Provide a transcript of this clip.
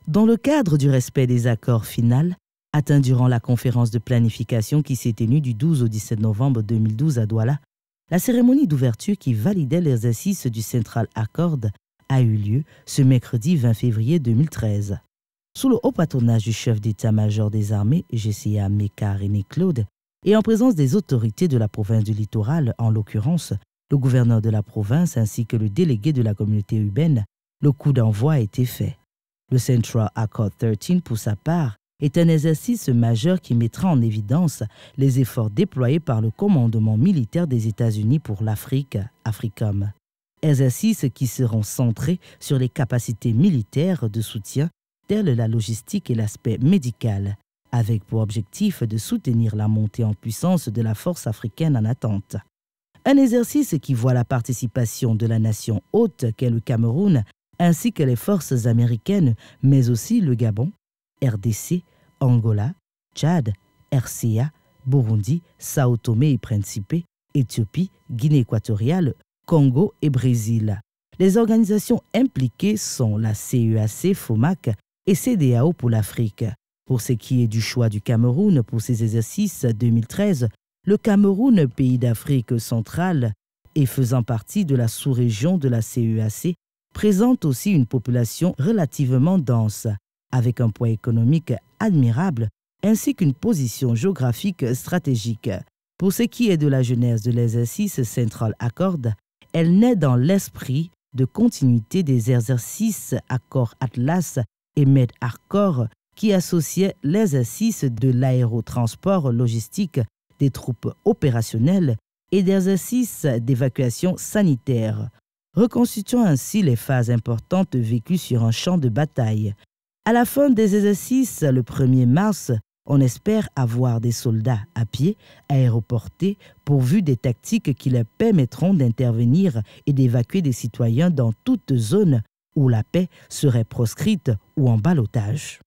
Dans le cadre du respect des accords finaux atteints durant la conférence de planification qui s'est tenue du 12 au 17 novembre 2012 à Douala, la cérémonie d'ouverture qui validait l'exercice du Central Accord a eu lieu ce mercredi 20 février 2013. Sous le haut patronage du chef d'état-major des armées, GCA Meka René Claude, et en présence des autorités de la province du Littoral, en l'occurrence le gouverneur de la province ainsi que le délégué de la communauté urbaine, le coup d'envoi a été fait. Le Central Accord 13, pour sa part, est un exercice majeur qui mettra en évidence les efforts déployés par le commandement militaire des États-Unis pour l'Afrique, AFRICOM. Exercices qui seront centrés sur les capacités militaires de soutien telles la logistique et l'aspect médical, avec pour objectif de soutenir la montée en puissance de la force africaine en attente. Un exercice qui voit la participation de la nation hôte qu'est le Cameroun, ainsi que les forces américaines, mais aussi le Gabon, RDC, Angola, Tchad, RCA, Burundi, Sao Tomé et Principe, Éthiopie, Guinée équatoriale, Congo et Brésil. Les organisations impliquées sont la CEAC, FOMAC et CEDEAO pour l'Afrique. Pour ce qui est du choix du Cameroun pour ces exercices 2013, le Cameroun, pays d'Afrique centrale et faisant partie de la sous-région de la CEAC, présente aussi une population relativement dense, avec un poids économique admirable ainsi qu'une position géographique stratégique. Pour ce qui est de la genèse de l'exercice Central Accord, elle naît dans l'esprit de continuité des exercices Accord Atlas et Med-Accord qui associaient l'exercice de l'aérotransport logistique des troupes opérationnelles et d'exercices d'évacuation sanitaire, reconstituant ainsi les phases importantes vécues sur un champ de bataille. À la fin des exercices, le 1er mars, on espère avoir des soldats à pied, aéroportés, pourvus des tactiques qui leur permettront d'intervenir et d'évacuer des citoyens dans toute zone où la paix serait proscrite ou en ballottage.